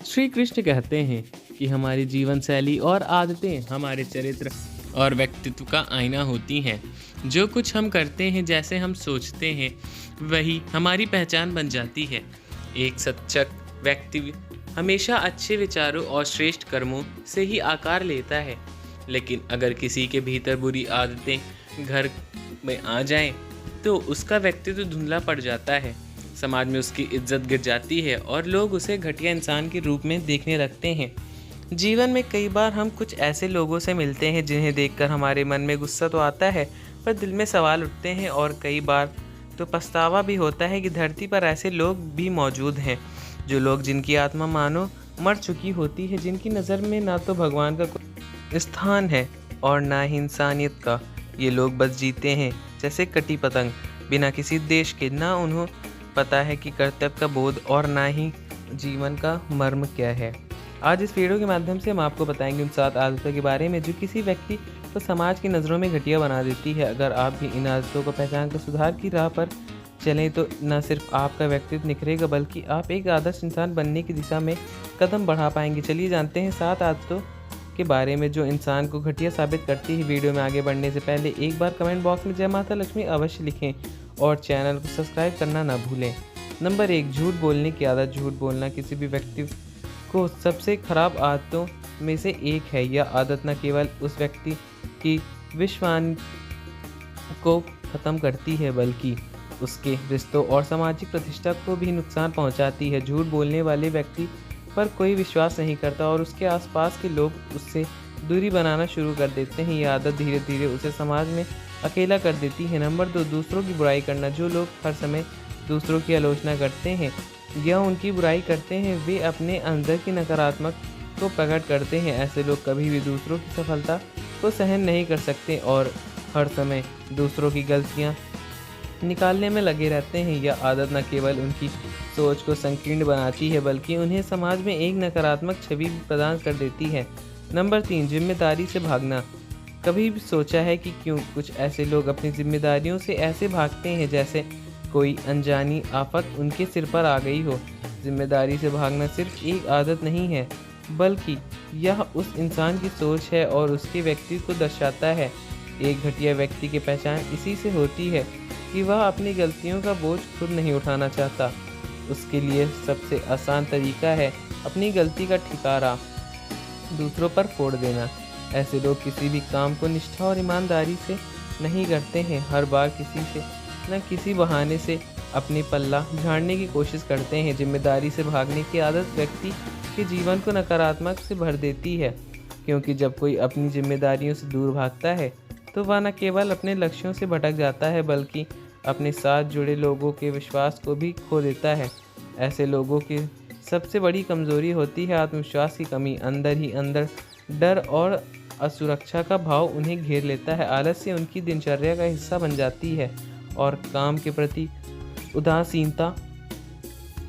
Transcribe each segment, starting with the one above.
श्री कृष्ण कहते हैं कि हमारी जीवन शैली और आदतें हमारे चरित्र और व्यक्तित्व का आईना होती हैं। जो कुछ हम करते हैं, जैसे हम सोचते हैं, वही हमारी पहचान बन जाती है। एक सच्चा व्यक्ति हमेशा अच्छे विचारों और श्रेष्ठ कर्मों से ही आकार लेता है। लेकिन अगर किसी के भीतर बुरी आदतें घर में आ जाएं, तो उसका व्यक्तित्व धुंधला पड़ जाता है। समाज में उसकी इज्जत गिर जाती है और लोग उसे घटिया इंसान के रूप में देखने लगते हैं। जीवन में कई बार हम कुछ ऐसे लोगों से मिलते हैं जिन्हें देखकर हमारे मन में गुस्सा तो आता है, पर दिल में सवाल उठते हैं और कई बार तो पछतावा भी होता है कि धरती पर ऐसे लोग भी मौजूद हैं। जो लोग जिनकी आत्मा मानो मर चुकी होती है, जिनकी नज़र में ना तो भगवान का कोई स्थान है और ना ही इंसानियत का। ये लोग बस जीते हैं जैसे कटी पतंग, बिना किसी देश के। ना उन्हें पता है कि कर्तव्य का बोध और ना ही जीवन का मर्म क्या है। आज इस वीडियो के माध्यम से हम आपको बताएंगे उन 7 आदतों के बारे में जो किसी व्यक्ति को समाज की नज़रों में घटिया बना देती है। अगर आप भी इन आदतों को पहचान कर सुधार की राह पर चलें तो न सिर्फ आपका व्यक्तित्व निखरेगा, बल्कि आप एक आदर्श इंसान बनने की दिशा में कदम बढ़ा पाएंगे। चलिए जानते हैं 7 आदतों के बारे में जो इंसान को घटिया साबित करती है। वीडियो में आगे बढ़ने से पहले एक बार कमेंट बॉक्स में जय माता लक्ष्मी अवश्य लिखें और चैनल को सब्सक्राइब करना ना भूलें। नंबर 1, झूठ बोलने की आदत। झूठ बोलना किसी भी व्यक्ति को सबसे खराब आदतों में से एक है। यह आदत न केवल उस व्यक्ति की विश्वास को ख़त्म करती है, बल्कि उसके रिश्तों और सामाजिक प्रतिष्ठा को भी नुकसान पहुंचाती है। झूठ बोलने वाले व्यक्ति पर कोई विश्वास नहीं करता और उसके आसपास के लोग उससे दूरी बनाना शुरू कर देते हैं। यह आदत धीरे धीरे उसे समाज में अकेला कर देती है। नंबर 2, दूसरों की बुराई करना। जो लोग हर समय दूसरों की आलोचना करते हैं या उनकी बुराई करते हैं, वे अपने अंदर की नकारात्मक को प्रकट करते हैं। ऐसे लोग कभी भी दूसरों की सफलता को सहन नहीं कर सकते और हर समय दूसरों की गलतियां निकालने में लगे रहते हैं। यह आदत न केवल उनकी सोच को संकीर्ण बनाती है, बल्कि उन्हें समाज में एक नकारात्मक छवि भी प्रदान कर देती है। नंबर 3, जिम्मेदारी से भागना। कभी भी सोचा है कि क्यों कुछ ऐसे लोग अपनी जिम्मेदारियों से ऐसे भागते हैं जैसे कोई अनजानी आफत उनके सिर पर आ गई हो। जिम्मेदारी से भागना सिर्फ एक आदत नहीं है, बल्कि यह उस इंसान की सोच है और उसके व्यक्तित्व को दर्शाता है। एक घटिया व्यक्ति की पहचान इसी से होती है कि वह अपनी गलतियों का बोझ खुद नहीं उठाना चाहता। उसके लिए सबसे आसान तरीका है अपनी गलती का ठिकारा दूसरों पर फोड़ देना। ऐसे लोग किसी भी काम को निष्ठा और ईमानदारी से नहीं करते हैं। हर बार किसी से न किसी बहाने से अपनी पल्ला झाड़ने की कोशिश करते हैं। जिम्मेदारी से भागने की आदत व्यक्ति के जीवन को नकारात्मक से भर देती है, क्योंकि जब कोई अपनी जिम्मेदारियों से दूर भागता है तो वह न केवल अपने लक्ष्यों से भटक जाता है, बल्कि अपने साथ जुड़े लोगों के विश्वास को भी खो देता है। ऐसे लोगों की सबसे बड़ी कमजोरी होती है आत्मविश्वास की कमी। अंदर ही अंदर डर और असुरक्षा का भाव उन्हें घेर लेता है। आलस्य उनकी दिनचर्या का हिस्सा बन जाती है और काम के प्रति उदासीनता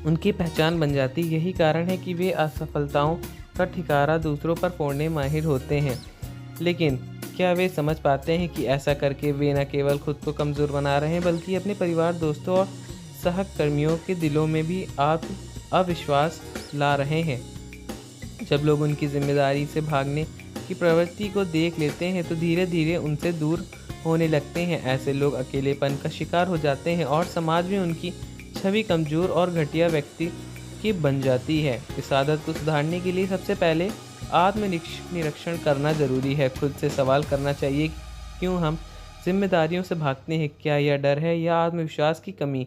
उनकी पहचान बन जाती है। यही कारण है कि वे असफलताओं का ठिकारा दूसरों पर फोड़ने माहिर होते हैं। लेकिन क्या वे समझ पाते हैं कि ऐसा करके वे न केवल खुद को कमज़ोर बना रहे हैं, बल्कि अपने परिवार, दोस्तों और सहकर्मियों के दिलों में भी अविश्वास ला रहे हैं। जब लोग उनकी जिम्मेदारी से भागने की प्रवृत्ति को देख लेते हैं तो धीरे धीरे उनसे दूर होने लगते हैं। ऐसे लोग अकेलेपन का शिकार हो जाते हैं और समाज में उनकी छवि कमज़ोर और घटिया व्यक्ति की बन जाती है। इस आदत को सुधारने के लिए सबसे पहले आत्मनिरीक्षण करना ज़रूरी है। खुद से सवाल करना चाहिए, क्यों हम जिम्मेदारियों से भागते हैं? क्या यह डर है या आत्मविश्वास की कमी?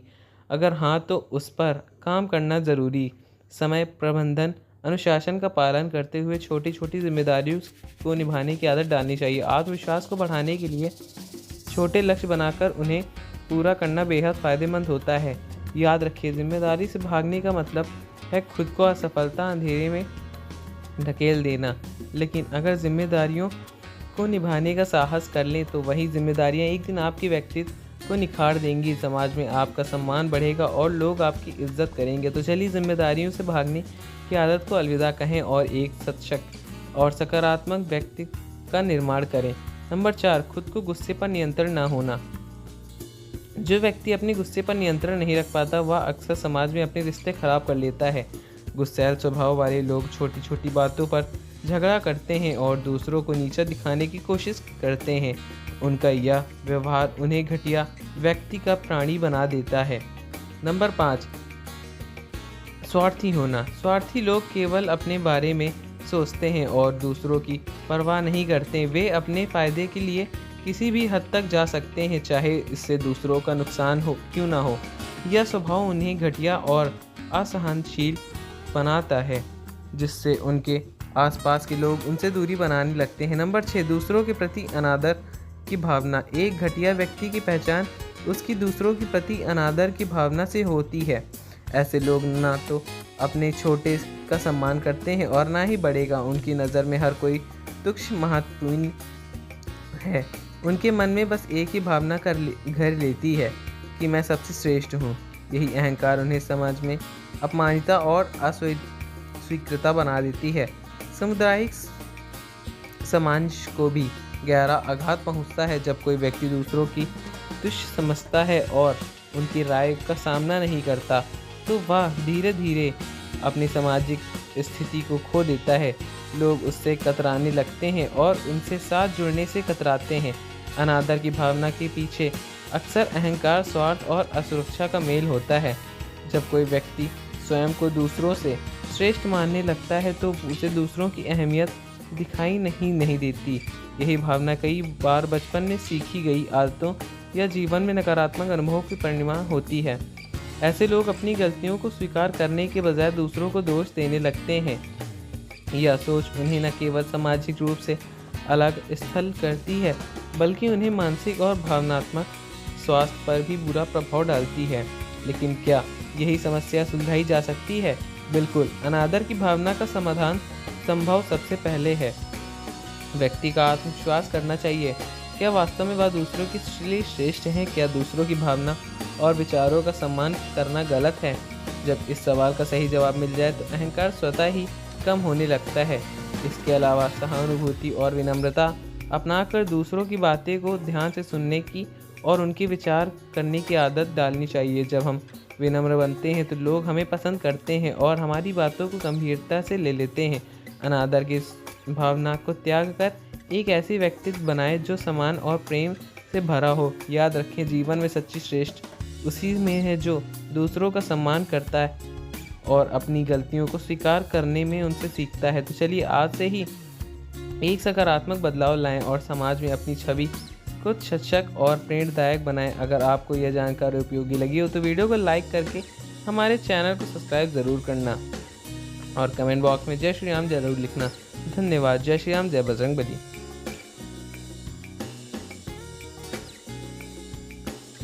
अगर हाँ, तो उस पर काम करना ज़रूरी। समय प्रबंधन, अनुशासन का पालन करते हुए छोटी छोटी जिम्मेदारियों को निभाने की आदत डालनी चाहिए। आत्मविश्वास को बढ़ाने के लिए छोटे लक्ष्य बनाकर उन्हें पूरा करना बेहद फ़ायदेमंद होता है। याद रखिए, जिम्मेदारी से भागने का मतलब है खुद को असफलता अंधेरे में धकेल देना। लेकिन अगर जिम्मेदारियों को निभाने का साहस कर लें तो वही जिम्मेदारियां एक दिन आपके व्यक्तित्व को निखार देंगी। समाज में आपका सम्मान बढ़ेगा और लोग आपकी इज्जत करेंगे। तो चलिए जिम्मेदारियों से भागने की आदत को अलविदा कहें और एक सशक्त और सकारात्मक व्यक्तित्व का निर्माण करें। नंबर 4, खुद को गुस्से पर नियंत्रण न होना। जो व्यक्ति अपने गुस्से पर नियंत्रण नहीं रख पाता, वह अक्सर समाज में अपने रिश्ते खराब कर लेता है। गुस्सैल स्वभाव वाले लोग छोटी छोटी बातों पर झगड़ा करते हैं और दूसरों को नीचा दिखाने की कोशिश करते हैं। उनका यह व्यवहार उन्हें घटिया व्यक्ति का प्राणी बना देता है। नंबर 5, स्वार्थी होना। स्वार्थी लोग केवल अपने बारे में सोचते हैं और दूसरों की परवाह नहीं करते। वे अपने फायदे के लिए किसी भी हद तक जा सकते हैं, चाहे इससे दूसरों का नुकसान हो क्यों ना हो। यह स्वभाव उन्हें घटिया और असहनशील बनाता है, जिससे उनके आसपास के लोग उनसे दूरी बनाने लगते हैं। नंबर 6, दूसरों के प्रति अनादर की भावना। एक घटिया व्यक्ति की पहचान उसकी दूसरों के प्रति अनादर की भावना से होती है। ऐसे लोग ना तो अपने छोटे का सम्मान करते हैं और ना ही बड़े का। उनकी नज़र में हर कोई तुच्छ महत्वपूर्ण है। उनके मन में बस एक ही भावना घर लेती है कि मैं सबसे श्रेष्ठ हूँ। यही अहंकार उन्हें समाज में अपमानिता और अस्वीकृता बना देती है। सामुदायिक समाज को भी गहरा आघात पहुँचता है जब कोई व्यक्ति दूसरों की तुच्छ समझता है और उनकी राय का सामना नहीं करता, तो वह धीरे धीरे अपनी सामाजिक स्थिति को खो देता है। लोग उससे कतराने लगते हैं और उनसे साथ जुड़ने से कतराते हैं। अनादर की भावना के पीछे अक्सर अहंकार, स्वार्थ और असुरक्षा का मेल होता है। जब कोई व्यक्ति स्वयं को दूसरों से श्रेष्ठ मानने लगता है तो उसे दूसरों की अहमियत दिखाई नहीं देती। यही भावना कई बार बचपन में सीखी गई आदतों या जीवन में नकारात्मक अनुभवों की परिणाम होती है। ऐसे लोग अपनी गलतियों को स्वीकार करने के बजाय दूसरों को दोष देने लगते हैं। यह सोच उन्हें न केवल सामाजिक रूप से अलग स्थल करती है, बल्कि उन्हें मानसिक और भावनात्मक स्वास्थ्य पर भी बुरा प्रभाव डालती है। लेकिन क्या यही समस्या सुलझाई जा सकती है? बिल्कुल। अनादर की भावना का समाधान संभव सबसे पहले है। व्यक्ति का आत्मविश्वास करना चाहिए। क्या वास्तव में वह दूसरों के लिए श्रेष्ठ हैं? क्या दूसरों की भावना और विचारों का सम्मान करना गलत है? जब इस सवाल का सही जवाब मिल जाए तो अहंकार स्वतः ही कम होने लगता है। इसके अलावा सहानुभूति और विनम्रता अपनाकर दूसरों की बातें को ध्यान से सुनने की और उनके विचार करने की आदत डालनी चाहिए। जब हम विनम्र बनते हैं तो लोग हमें पसंद करते हैं और हमारी बातों को गंभीरता से ले लेते हैं। अनादर की भावना को त्याग कर एक ऐसी व्यक्तित्व बनाएं जो सम्मान और प्रेम से भरा हो। याद रखें, जीवन में सच्ची श्रेष्ठ उसी में है जो दूसरों का सम्मान करता है और अपनी गलतियों को स्वीकार करने में उनसे सीखता है। तो चलिए आज से ही एक सकारात्मक बदलाव लाएं और समाज में अपनी छवि को सशक्त और प्रेरणादायक बनाएं। अगर आपको यह जानकारी उपयोगी लगी हो तो वीडियो को लाइक करके हमारे चैनल को सब्सक्राइब ज़रूर करना और कमेंट बॉक्स में जय श्री राम जरूर लिखना। धन्यवाद। जय श्री राम, जय बजरंगबली।